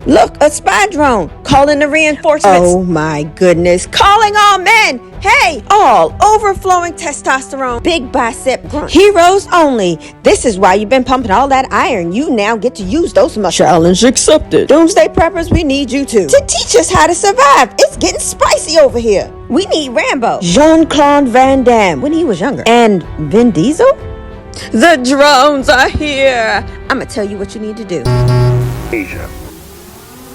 Look, a spy drone. Calling the reinforcements. Oh my goodness. Calling all men. Hey, all overflowing testosterone. Big bicep grunts. Heroes only. This is why you've been pumping all that iron. You now get to use those muscles. Challenge accepted. Doomsday preppers, we need you too. To teach us how to survive. It's getting spicy over here. We need Rambo. Jean-Claude Van Damme when he was younger. And Vin Diesel? The drones are here. I'm going to tell you what you need to do. Asia.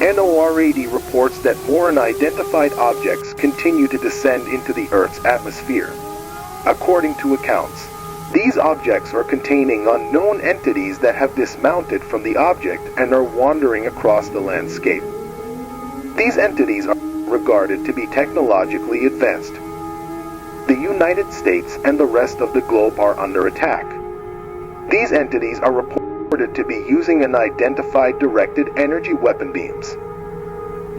NORAD reports that more unidentified objects continue to descend into the Earth's atmosphere. According to accounts, these objects are containing unknown entities that have dismounted from the object and are wandering across the landscape. These entities are regarded to be technologically advanced. The United States and the rest of the globe are under attack. These entities are reported to be using unidentified directed energy weapon beams.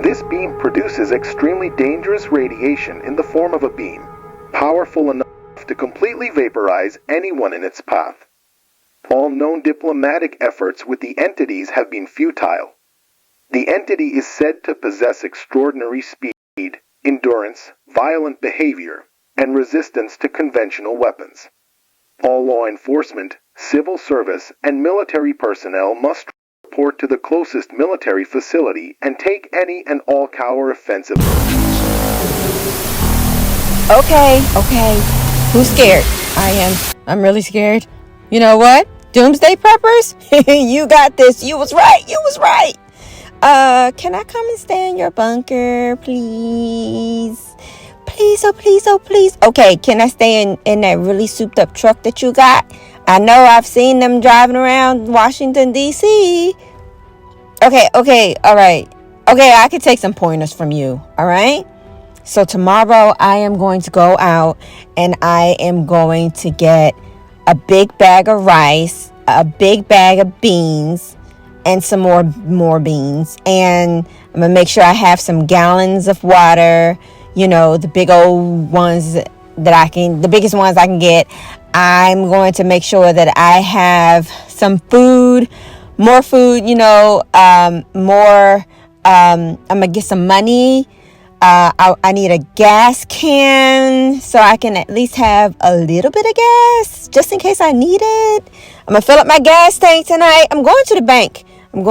This beam produces extremely dangerous radiation in the form of a beam, powerful enough to completely vaporize anyone in its path. All known diplomatic efforts with the entities have been futile. The entity is said to possess extraordinary speed, endurance, violent behavior, and resistance to conventional weapons. All law enforcement, civil service, and military personnel must report to the closest military facility and take any and all counter offensive. Okay. Who's scared? I am. I'm really scared. You know what? Doomsday preppers? You got this. You was right. Can I come and stay in your bunker, please? Please. Okay, can I stay in that really souped up truck that you got? I know I've seen them driving around Washington, D.C. Okay, all right. Okay, I could take some pointers from you, all right? So tomorrow I am going to go out and I am going to get a big bag of rice, a big bag of beans, and some more beans. And I'm going to make sure I have some gallons of water, you know, the big old ones the biggest ones I can get. I'm going to make sure that I have some food, more food, you know, I'm going to get some money. I need a gas can so I can at least have a little bit of gas just in case I need it. I'm going to fill up my gas tank tonight. I'm going to the bank and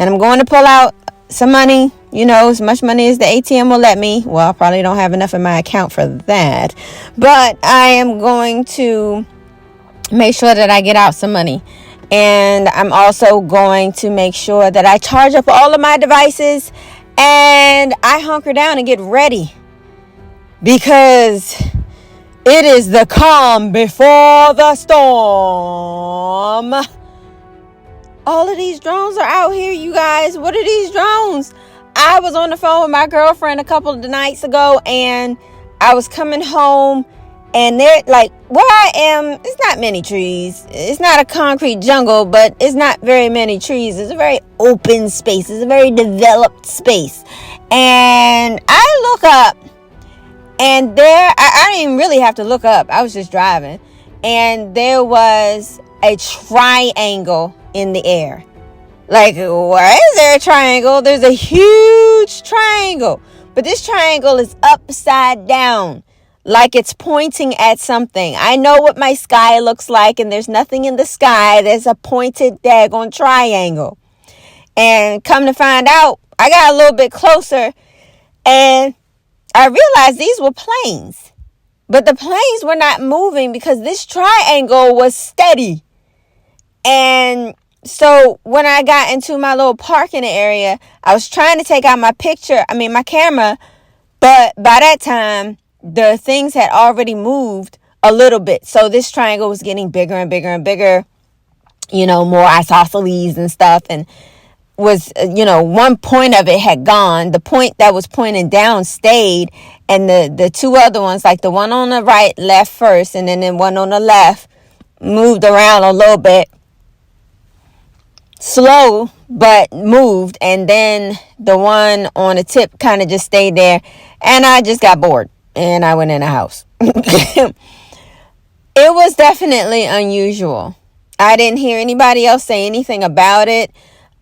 I'm going to pull out some money, you know, as much money as the ATM will let me. Well, I probably don't have enough in my account for that, but I am going to make sure that I get out some money. And I'm also going to make sure that I charge up all of my devices and I hunker down and get ready, because it is the calm before the storm. All of these drones are out here, you guys. What are these drones? I was on the phone with my girlfriend a couple of nights ago, and I was coming home, and they're like, where I am, it's not many trees. It's not a concrete jungle, but it's not very many trees. It's a very open space. It's a very developed space. And I look up, and I didn't even really have to look up. I was just driving. And there was a triangle in the air. Like, why is there a triangle? There's a huge triangle. But this triangle is upside down, like it's pointing at something. I know what my sky looks like, and there's nothing in the sky. There's a pointed daggone triangle. And come to find out, I got a little bit closer, and I realized these were planes. But the planes were not moving because this triangle was steady. And so when I got into my little parking area, I was trying to take out my camera, but by that time, the things had already moved a little bit. So this triangle was getting bigger and bigger and bigger, you know, more isosceles and stuff. And was, you know, one point of it had gone. The point that was pointing down stayed. And the two other ones, like the one on the right left first, and then the one on the left moved around a little bit. Slow, but moved. And then the one on the tip kind of just stayed there. And I just got bored. And I went in the house. It was definitely unusual. I didn't hear anybody else say anything about it.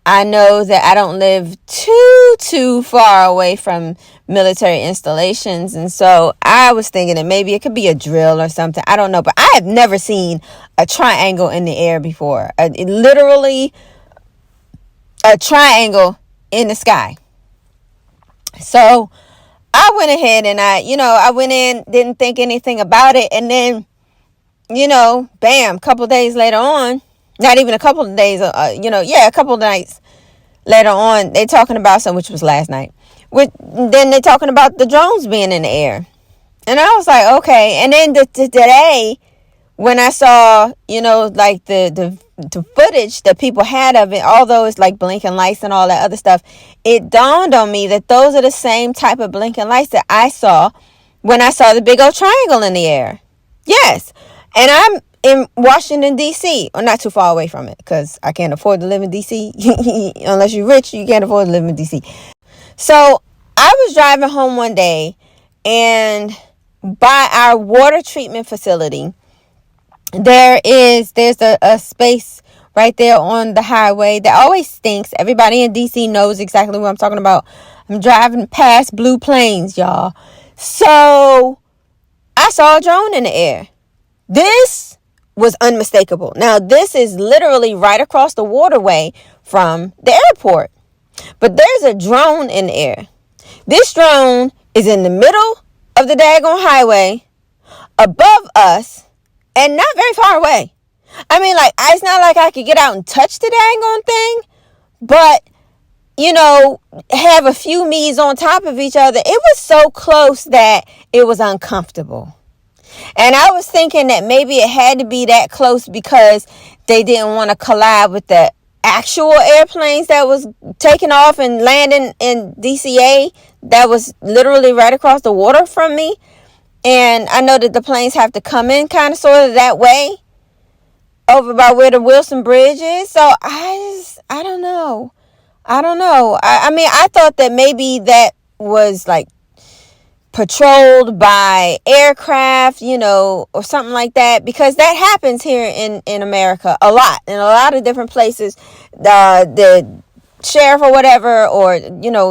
I know that I don't live too far away from military installations. And so I was thinking that maybe it could be a drill or something. I don't know. But I have never seen a triangle in the air before. Literally a triangle in the sky. So I went ahead and I went in, didn't think anything about it. And then, bam, a couple days later on, not even a couple of days, a couple of nights later on, they talking about something, which was last night. Then they talking about the drones being in the air. And I was like, okay. And then today, when I saw, like the footage that people had of it, although it's like blinking lights and all that other stuff, it dawned on me that those are the same type of blinking lights that I saw when I saw the big old triangle in the air. Yes. And I'm in Washington, D.C., or not too far away from it, because I can't afford to live in D.C. Unless you're rich, you can't afford to live in D.C. So I was driving home one day, and by our water treatment facility, there's a space right there on the highway that always stinks. Everybody in DC knows exactly what I'm talking about. I'm driving past blue planes, y'all. So I saw a drone in the air. This was unmistakable. Now, this is literally right across the waterway from the airport. But there's a drone in the air. This drone is in the middle of the daggone highway, above us, and not very far away. I mean, like, it's not like I could get out and touch the daggone thing, but, have a few me's on top of each other. It was so close that it was uncomfortable. And I was thinking that maybe it had to be that close because they didn't want to collide with the actual airplanes that was taking off and landing in DCA that was literally right across the water from me. And I know that the planes have to come in kind of sort of that way over by where the Wilson Bridge is. So I don't know. I mean, I thought that maybe that was like patrolled by aircraft, or something like that, because that happens here in America a lot, in a lot of different places. The sheriff or whatever, or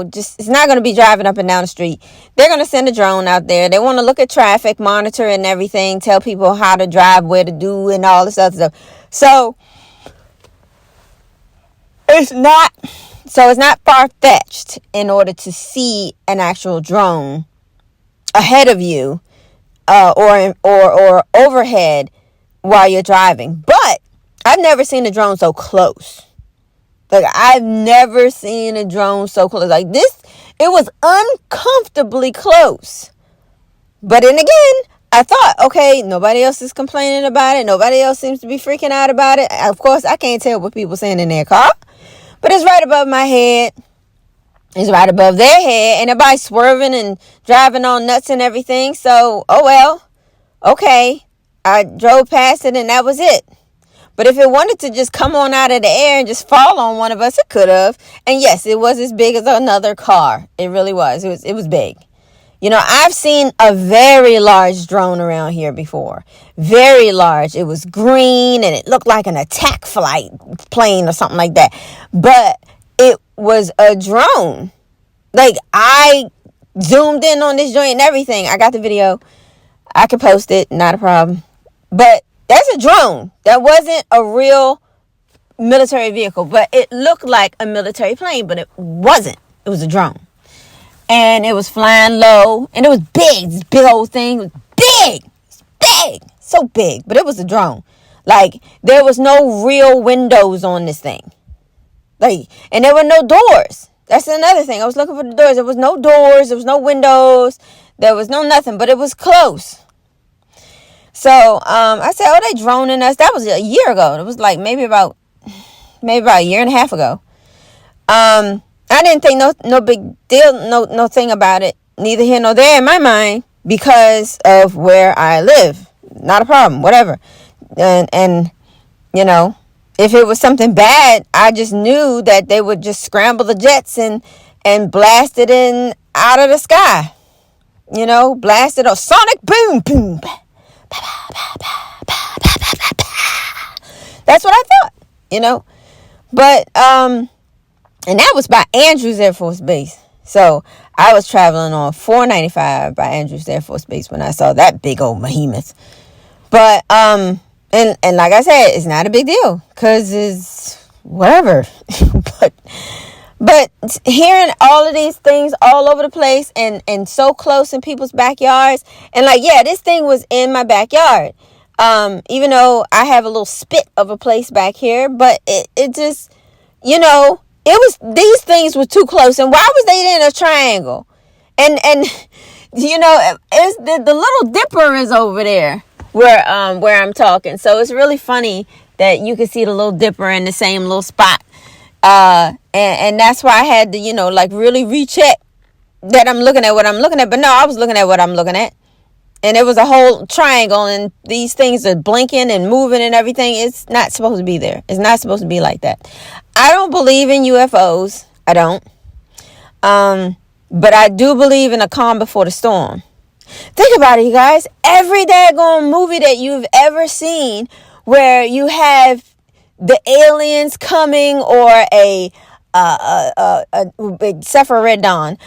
just it's not going to be driving up and down the street. They're going to send a drone out there. They want to look at traffic, monitor and everything, tell people how to drive, where to do, and all this other stuff. So it's not far-fetched in order to see an actual drone ahead of you, or overhead while you're driving. But I've never seen a drone so close. Like, I've never seen a drone so close. Like this, it was uncomfortably close. But then again, I thought, okay, nobody else is complaining about it. Nobody else seems to be freaking out about it. Of course, I can't tell what people saying in their car. But it's right above my head. It's right above their head. And everybody's swerving and driving on nuts and everything. So, oh well. Okay. I drove past it and that was it. But if it wanted to just come on out of the air and just fall on one of us, it could have. And yes, it was as big as another car. It really was. It was big. I've seen a very large drone around here before. Very large. It was green and it looked like an attack flight plane or something like that. But it was a drone. Like, I zoomed in on this joint and everything. I got the video. I could post it. Not a problem. But that's a drone. That wasn't a real military vehicle. But it looked like a military plane. But it wasn't. It was a drone. And it was flying low. And it was big. This big old thing. It was big. It's big. So big. But it was a drone. Like, there was no real windows on this thing. Like, and there were no doors. That's another thing. I was looking for the doors. There was no doors. There was no windows. There was no nothing. But it was close. So, I said, oh, they droning us. That was a year ago. It was like maybe about a year and a half ago. I didn't think no big deal, no thing about it. Neither here nor there in my mind, because of where I live. Not a problem, whatever. And if it was something bad, I just knew that they would just scramble the jets and blast it in out of the sky. Blast it, sonic boom, boom. That's what I thought, But And that was by Andrews Air Force Base. So I was traveling on 495 by Andrews Air Force Base when I saw that big old behemoth. But and like I said, it's not a big deal because it's whatever. but hearing all of these things all over the place and so close in people's backyards, and like, yeah, this thing was in my backyard. Even though I have a little spit of a place back here, but it just, these things were too close. And why was they in a triangle? And it's the Little Dipper is over there where I'm talking. So it's really funny that you can see the Little Dipper in the same little spot. And that's why I had to, really recheck that I'm looking at what I'm looking at. But no, I was looking at what I'm looking at. And it was a whole triangle, and these things are blinking and moving and everything. It's not supposed to be there. It's not supposed to be like that. I don't believe in UFOs. I don't. But I do believe in a calm before the storm. Think about it, you guys. Every daggone movie that you've ever seen where you have the aliens coming or except for Red Dawn,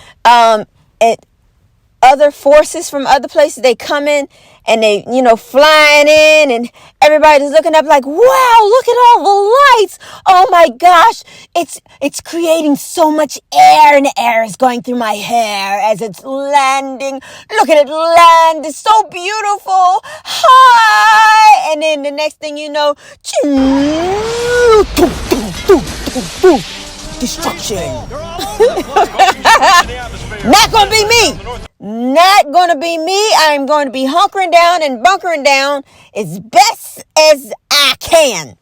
other forces from other places, they come in and they, flying in, and everybody's looking up like, wow, look at all the lights. Oh my gosh, it's creating so much air, and the air is going through my hair as it's landing. Look at it land. It's so beautiful. Hi. And then the next thing you know, destruction. Not gonna be me. Not gonna be me. I'm going to be hunkering down and bunkering down as best as I can.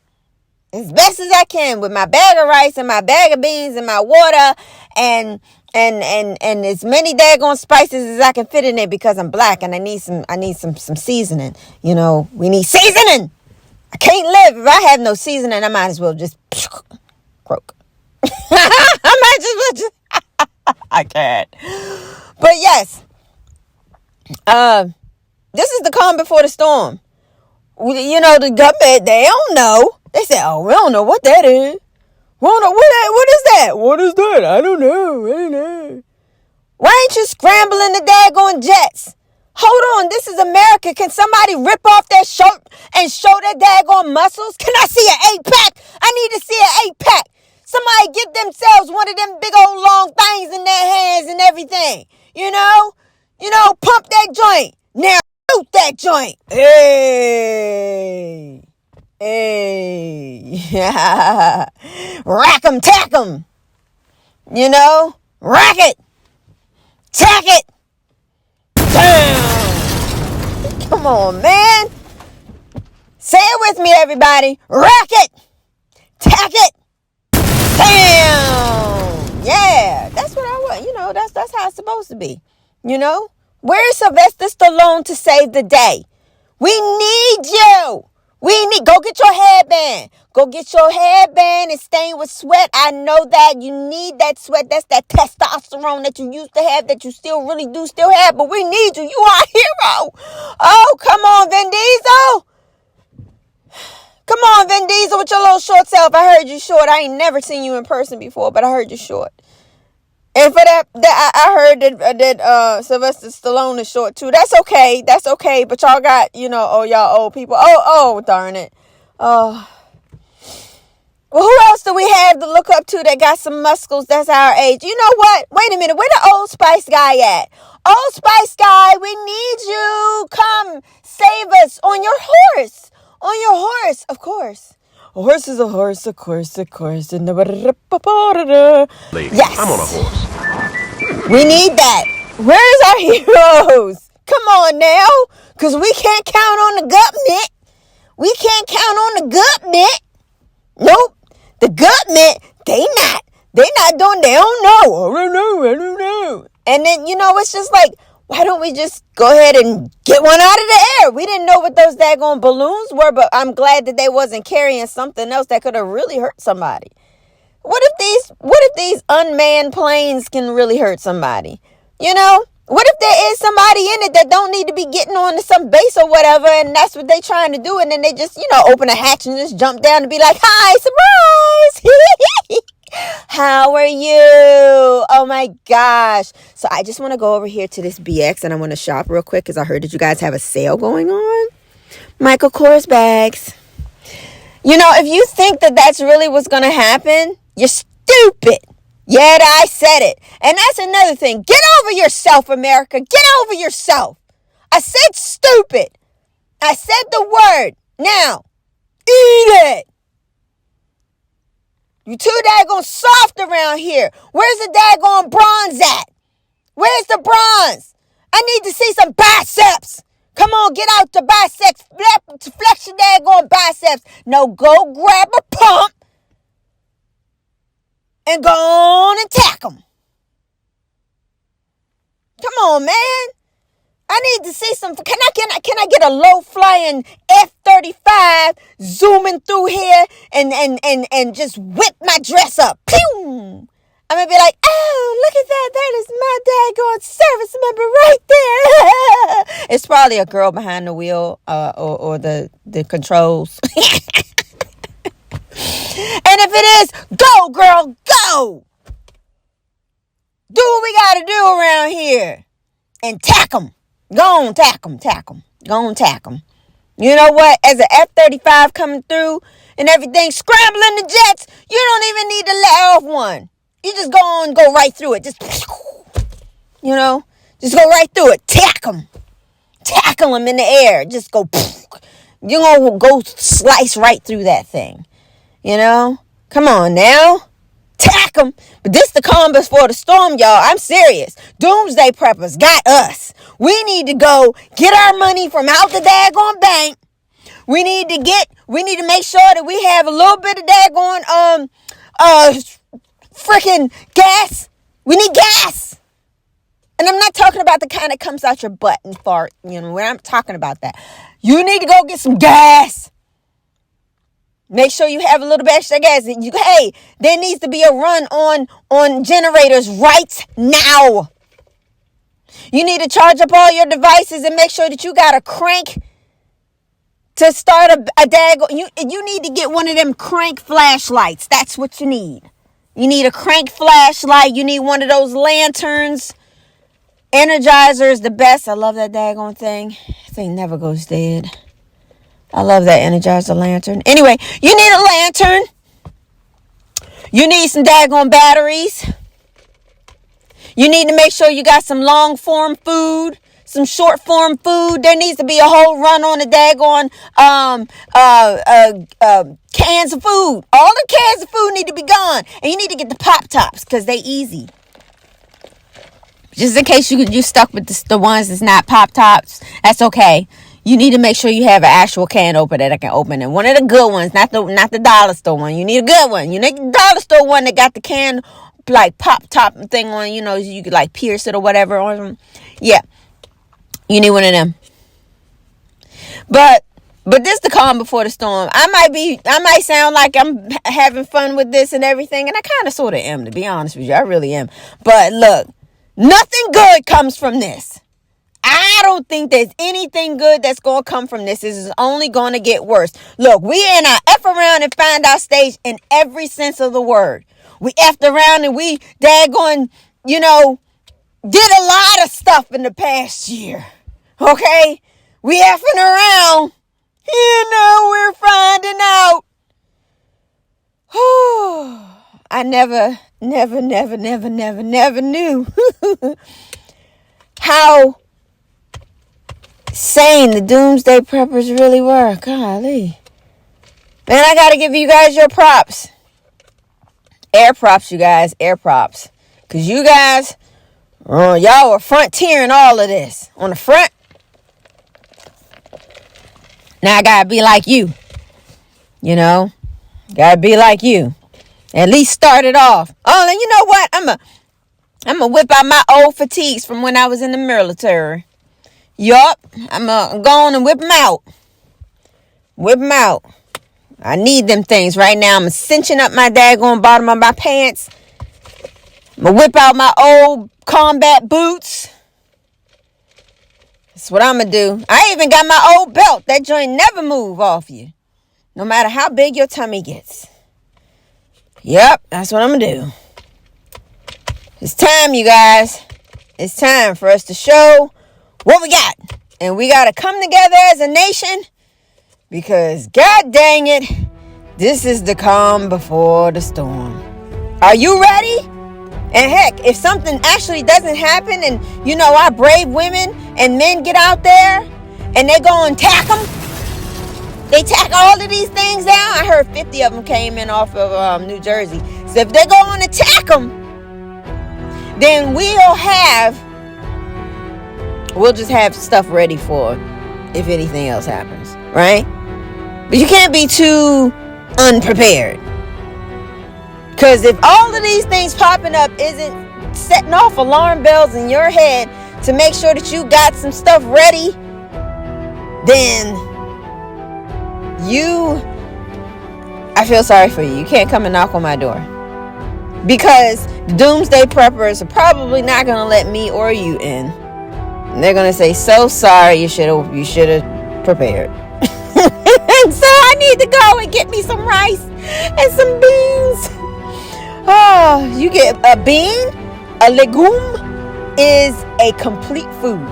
As best as I can with my bag of rice and my bag of beans and my water and as many daggone spices as I can fit in there, because I'm black and I need some seasoning. We need seasoning. I can't live if I have no seasoning. I might as well just croak. I might as well just I can't. But yes, this is the calm before the storm. The government, they don't know. They say, oh, we don't know what that is. We don't know what is that? What is that? I don't know. Why ain't you scrambling the daggone jets? Hold on, this is America. Can somebody rip off that shirt and show their daggone muscles? Can I see an 8-pack? I need to see an 8-pack. Somebody get themselves one of them big old long things in their hands and everything. Pump that joint. Now shoot that joint. Hey. Rack 'em, tack 'em. Rack it. Tack it. Damn. Come on, man. Say it with me, everybody. Rack it. Tack it. Damn. Yeah, that's what I want. That's how it's supposed to be. Where's Sylvester Stallone to save the day? We need you. Go get your headband. Go get your headband and stain with sweat. I know that you need that sweat. That's that testosterone that you used to have, that you still really do still have. But we need you. You are a hero. Oh, come on, Vin Diesel. Come on, Vin Diesel, with your little short self. I heard you short. I ain't never seen you in person before, but I heard you short. And for that I heard that Sylvester Stallone is short too. That's okay. But y'all got, y'all old people. Oh, darn it. Oh. Well, who else do we have to look up to that got some muscles that's our age? You know what? Wait a minute. Where the Old Spice guy at? Old Spice guy, we need you. Come save us on your horse. On your horse, of course. A horse is a horse, of course. And yes. I'm on a horse. We need that. Where's our heroes? Come on now. Because we can't count on the government. We can't count on the government. Nope. The government, they not doing, they don't know. I don't know. And then, it's just like, why don't we just go ahead and get one out of the air? We didn't know what those daggone balloons were, but I'm glad that they wasn't carrying something else that could have really hurt somebody. What if these unmanned planes can really hurt somebody? What if there is somebody in it that don't need to be getting on to some base or whatever, and that's what they trying to do, and then they just, open a hatch and just jump down and be like, hi, surprise! How are you? Oh my gosh. So I just want to go over here to this BX and I want to shop real quick because I heard that you guys have a sale going on. Michael Kors bags. You know, if you think that that's really what's going to happen, you're stupid. Yet I said it. And that's another thing. Get over yourself, America. Get over yourself. I said stupid. I said the word. Now, eat it. You too daggone soft around here. Where's the daggone bronze at? Where's the bronze? I need to see some biceps. Come on, get out the biceps. Flex your daggone biceps. No, go grab a pump and go on and tack them. Come on, man. I need to see some. Can I get a low flying F-35 zooming through here and just whip my dress up? Pew! I'm gonna be like, oh, look at that. That is my daggone service member right there. It's probably a girl behind the wheel or the controls. And if it is, go, girl, go. Do what we got to do around here. And tack them. Go on, tack them. Go on, tack them. You know what? As an F-35 coming through and everything, scrambling the jets, you don't even need to let off one. You just go right through it. Just, just go right through it. Tackle them in the air. Just go, you're going to go slice right through that thing. Come on now. Tack them. But this the calm before the storm, y'all. I'm serious. Doomsday preppers got us. We need to go get our money from out the daggone bank. We need to make sure that we have a little bit of daggone, freaking gas. We need gas. And I'm not talking about the kind that comes out your butt and fart. When I'm talking about that. You need to go get some gas. Make sure you have a little bit extra gas. Hey, there needs to be a run on generators right now. You need to charge up all your devices and make sure that you got a crank to start a daggone. You need to get one of them crank flashlights. That's what you need. You need a crank flashlight. You need one of those lanterns. Energizer is the best. I love that daggone thing. That thing never goes dead. I love that Energizer lantern. Anyway, you need a lantern. You need some daggone batteries. You need to make sure you got some long form food, some short form food. There needs to be a whole run on the daggone cans of food. All the cans of food need to be gone. And you need to get the Pop Tops because they easy. Just in case you stuck with the ones that's not Pop Tops, that's okay. You need to make sure you have an actual can opener that can open it. One of the good ones, not the dollar store one. You need a good one. You need the dollar store one that got the can like pop top thing on. You could like pierce it or whatever on them. Yeah, you need one of them. But this the calm before the storm. I might sound like I'm having fun with this and everything, and I kind of sort of am, to be honest with you. I really am. But look, nothing good comes from this. I don't think there's anything good that's going to come from this. This is only going to get worse. Look, we in our F around and find our stage in every sense of the word. We effed around and we daggone, did a lot of stuff in the past year. Okay? We effing around. We're finding out. I never knew how sane the doomsday preppers really were. Golly. Man, I gotta give you guys your props. Air props, you guys. Air props. Because you guys, y'all were frontiering all of this. On the front. Now I gotta be like you. Gotta be like you. At least start it off. Oh, and you know what? I'm gonna whip out my old fatigues from when I was in the military. Yup, I'm going to go on and whip them out. Whip them out. I need them things right now. I'm cinching up my daggone bottom of my pants. I'm going to whip out my old combat boots. That's what I'm going to do. I even got my old belt. That joint never move off you. No matter how big your tummy gets. Yep, that's what I'm gonna do. It's time, you guys. It's time for us to show what we got. And we gotta come together as a nation, because god dang it, this is the calm before the storm. Are you ready? And heck, if something actually doesn't happen and, our brave women and men get out there and they go and tack them, they tack all of these things down. I heard 50 of them came in off of New Jersey. So if they go on and tack them, then we'll just have stuff ready for if anything else happens, right? But you can't be too unprepared. Because if all of these things popping up isn't setting off alarm bells in your head to make sure that you got some stuff ready, then I feel sorry for you. You can't come and knock on my door. Because the doomsday preppers are probably not going to let me or you in. And they're going to say, so sorry, you should have prepared. And so I need to go and get me some rice and some beans. Oh, you get a bean, a legume is a complete food.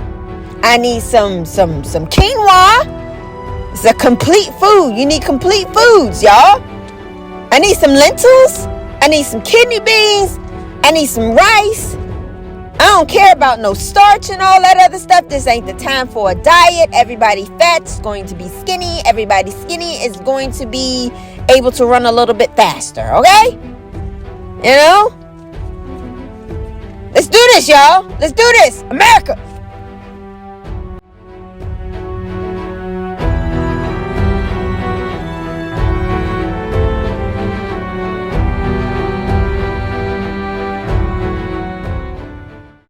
I need some quinoa. It's a complete food. You need complete foods, y'all. I need some lentils. I need some kidney beans. I need some rice. I don't care about no starch and all that other stuff. This ain't the time for a diet. Everybody fat's going to be skinny. Everybody skinny is going to be able to run a little bit faster, okay? Let's do this, y'all. Let's do this. America.